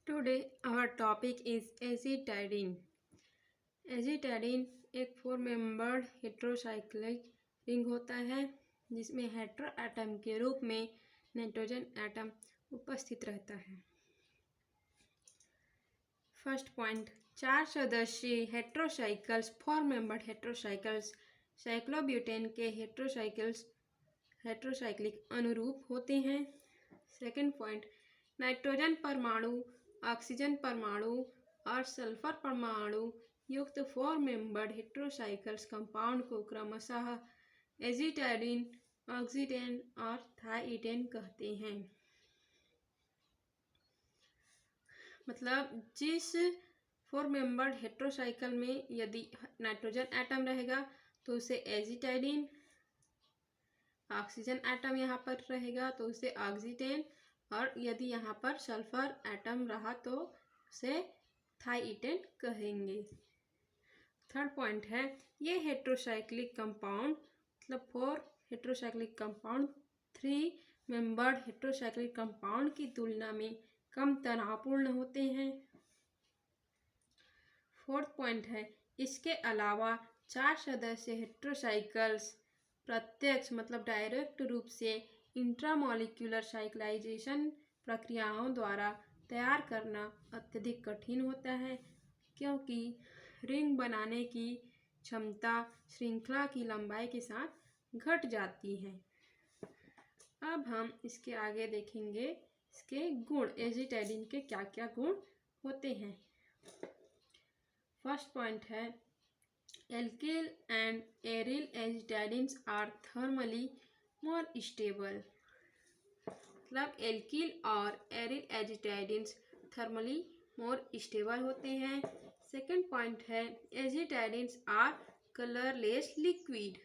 Today our topic is azitidine. Azitidine एक 4 membered heterocyclic ring होता है जिसमें हेट्रो एटम के रूप में नाइट्रोजन एटम उपस्थित रहता है। फर्स्ट पॉइंट, 4 सदस्यीय हेट्रोसाइकल्स 4 मेंबर्ड हेट्रोसाइकल्स साइक्लोब्यूटेन के हेट्रोसाइक्लिक अनुरूप होते हैं। सेकेंड पॉइंट, नाइट्रोजन परमाणु, ऑक्सीजन परमाणु और सल्फर परमाणु युक्त 4 मेंबर्ड हेट्रोसाइकल्स कंपाउंड को क्रमशः एजिटाइडिन, ऑक्सीडेन और थाइएटेन कहते हैं। मतलब जिस 4 मेंबर्ड हेट्रोसाइकल में यदि नाइट्रोजन एटम रहेगा तो उसे एजिटाइडिन, ऑक्सीजन एटम यहाँ पर रहेगा तो उसे ऑक्सीडेन, और यदि यहाँ पर सल्फर एटम रहा तो उसे थाइएटेन कहेंगे। थर्ड पॉइंट है, ये हेट्रोसाइक्लिक कंपाउंड मतलब 4 heterocyclic compound 3 membered heterocyclic compound की तुलना में कम तनावपूर्ण होते हैं। फोर्थ पॉइंट है, इसके अलावा 4 सदस्य हेट्रोसाइकल्स प्रत्यक्ष मतलब डायरेक्ट रूप से इंट्रामॉलिक्यूलर साइक्लाइजेशन प्रक्रियाओं द्वारा तैयार करना अत्यधिक कठिन होता है, क्योंकि रिंग बनाने की क्षमता श्रृंखला की लंबाई के साथ घट जाती है। अब हम इसके आगे देखेंगे इसके गुण, एजिटाइडिन के क्या क्या गुण होते हैं। फर्स्ट पॉइंट है, alkyl and aryl azetidines are thermally more stable. मतलब एल्किल और aryl azetidines thermally more stable होते हैं। सेकेंड पॉइंट है, azetidines are colourless liquid.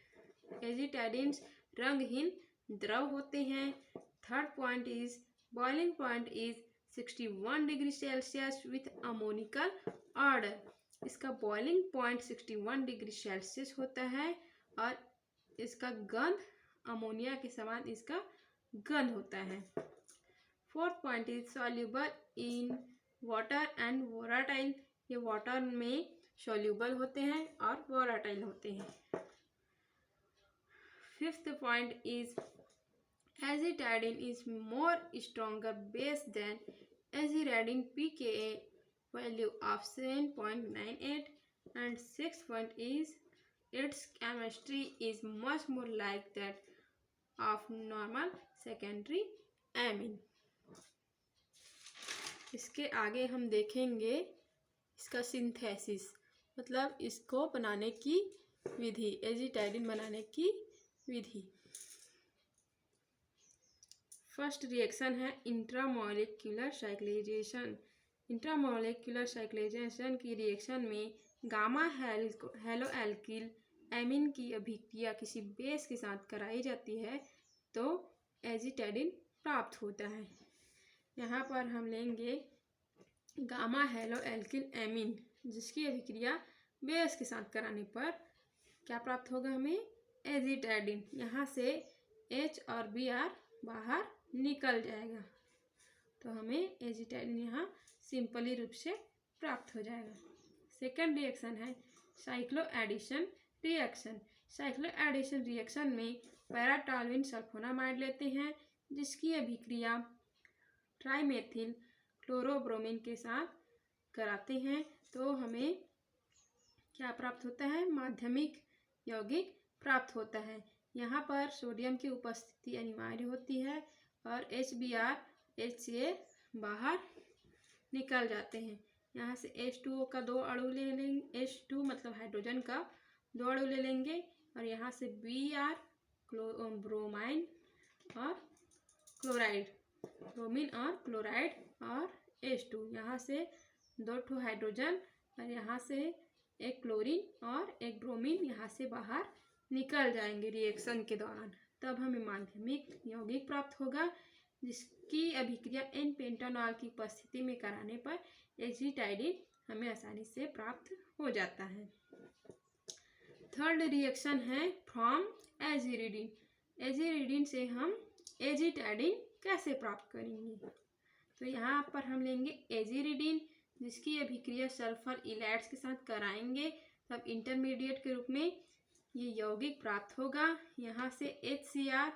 Azetidines रंगहीन द्रव होते हैं। Third point is boiling point is 61 degree Celsius with ammoniacal order. इसका बॉइलिंग पॉइंट 61 डिग्री सेल्सियस होता है और इसका गंध अमोनिया के समान इसका गंध होता है। Fourth point is soluble in water and volatile. ये वाटर में सॉल्युबल होते हैं और वोलाटाइल होते हैं। Fifth point is azetidine is more stronger base than azetidine pKa value of 7.98, and sixth point is its chemistry is much more like that of normal secondary amine। इसके आगे हम देखेंगे इसका सिंथेसिस मतलब इसको बनाने की विधि, एजिटाइडिन बनाने की विधि। फर्स्ट रिएक्शन है इंट्रामॉलिक्यूलर साइक्लाइजेशन। इंट्रामॉलिक्यूलर साइक्लाइजेशन की रिएक्शन में गामा हेलो एल्किल एमीन की अभिक्रिया किसी बेस के साथ कराई जाती है तो एजिटाइडिन प्राप्त होता है। यहाँ पर हम लेंगे गामा हेलो एल्किल एमीन, जिसकी अभिक्रिया बेस के साथ कराने पर क्या प्राप्त होगा हमें, एजिटाइडिन। यहाँ से H और Br बाहर निकल जाएगा तो हमें एजिटाइडिन यहाँ सिंपली रूप से प्राप्त हो जाएगा। सेकेंड रिएक्शन है cycloaddition reaction. Cycloaddition reaction में पैराटॉल्यूइन सल्फोनामाइड लेते हैं जिसकी अभिक्रिया ट्राइमेथिल क्लोरोब्रोमीन के साथ कराते हैं तो हमें क्या प्राप्त होता है, माध्यमिक यौगिक प्राप्त होता है। यहाँ पर सोडियम की उपस्थिति अनिवार्य होती है और HBr HCl बाहर निकल जाते हैं। यहाँ से H2O का 2 अणु ले लेंगे, H2 मतलब हाइड्रोजन का 2 अणु ले लेंगे और यहाँ से Br ब्रोमाइन और क्लोराइड, ब्रोमीन और क्लोराइड और H2, यहाँ से 2 हाइड्रोजन और यहाँ से एक क्लोरीन और एक ब्रोमीन यहाँ से बाहर निकल जाएंगे रिएक्शन के दौरान। तब हमें माध्यमिक यौगिक प्राप्त होगा जिसकी अभिक्रिया एन पेंटानॉल की उपस्थिति में कराने पर एजिटाइडिन हमें आसानी से प्राप्त हो जाता है। थर्ड रिएक्शन है फ्रॉम एजिरिडिन। एजिरिडिन से हम एजिटाइडिन कैसे प्राप्त करेंगे, तो यहाँ पर हम लेंगे एजिरिडीन, जिसकी अभिक्रिया सल्फर इलाइड्स के साथ कराएंगे तब इंटरमीडिएट के रूप में ये यौगिक प्राप्त होगा। यहाँ से HCr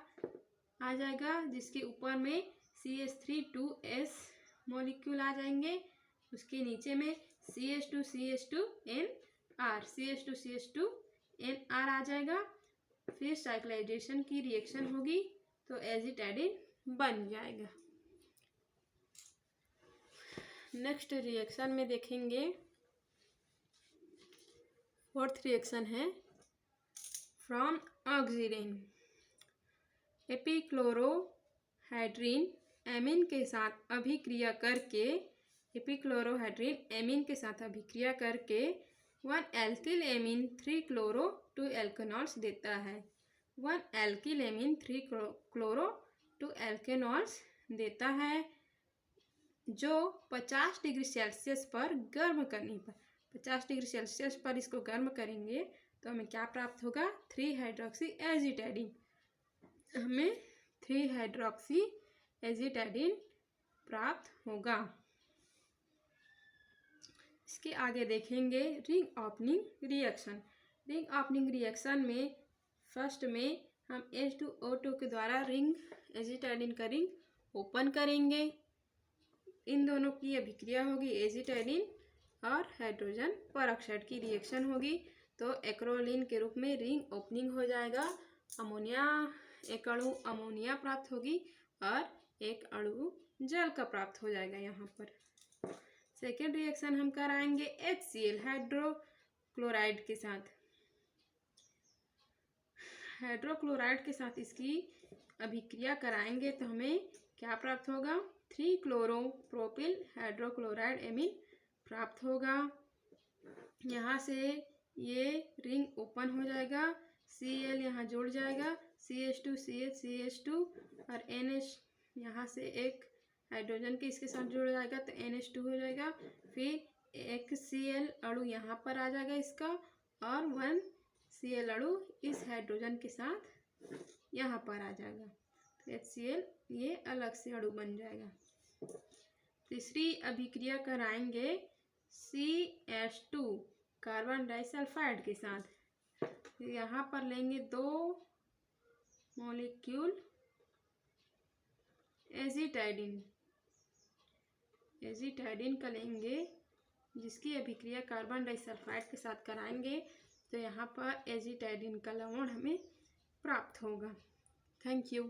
आ जाएगा, जिसके ऊपर में CH3 मॉलिक्यूल आ जाएंगे, उसके नीचे में CH2NR आ जाएगा। फिर साइक्लाइजेशन की रिएक्शन होगी तो एजिटाइडिन बन जाएगा। नेक्स्ट रिएक्शन में देखेंगे, फोर्थ रिएक्शन है फ्रॉम ऑक्सीडेन। एपिक्लोरोहाइड्रिन एमीन के साथ अभिक्रिया करके 1 एल्किल एमीन 3 क्लोरो 2 एल्केनॉल्स देता है। 1 एल्किल एमीन 3 क्लोरो 2 एल्केनॉल्स देता है, जो 50 डिग्री सेल्सियस पर गर्म करने पर 50 डिग्री सेल्सियस पर इसको गर्म करेंगे तो हमें क्या प्राप्त होगा? 3 हाइड्रोक्सी एजिटाइडिन। हमें 3 हाइड्रोक्सी एजिटाइडिन प्राप्त होगा। इसके आगे देखेंगे ring opening reaction. Ring opening reaction में फर्स्ट में हम H2O2 के द्वारा रिंग एजिटाइडिन का रिंग ओपन करेंगे। इन दोनों की अभिक्रिया होगी, एजिटाइडिन और हाइड्रोजन परऑक्साइड की रिएक्शन होगी तो एक्रोलीन के रूप में रिंग ओपनिंग हो जाएगा। एक अणु अमोनिया प्राप्त होगी और एक अणु जल का प्राप्त हो जाएगा। यहाँ पर सेकेंड रिएक्शन हम कराएंगे HCl हाइड्रोक्लोराइड के साथ। हाइड्रोक्लोराइड के साथ इसकी अभिक्रिया कराएंगे तो हमें क्या प्राप्त होगा? 3 क्लोरो प्रोपिल हाइड्रोक्लोराइड एमीन प्राप्त होगा। यहाँ से ये रिंग ओपन हो जाएगा, Cl यहाँ जुड़ जाएगा, CH2 CH2 और NH यहाँ से एक हाइड्रोजन के इसके साथ जुड़ जाएगा तो NH2 हो जाएगा। फिर एक Cl अणु यहाँ पर आ जाएगा इसका और 1 Cl अणु इस हाइड्रोजन के साथ यहाँ पर आ जाएगा तो HCl ये अलग से अणु बन जाएगा। तीसरी अभिक्रिया कराएंगे CH2 कार्बन डाइसल्फाइड के साथ। यहाँ पर लेंगे 2 मॉलिक्यूल एजिटाइडिन का लेंगे, जिसकी अभिक्रिया कार्बन डाइसल्फाइड के साथ कराएंगे तो यहाँ पर एजिटाइडिन का लवण हमें प्राप्त होगा। Thank you.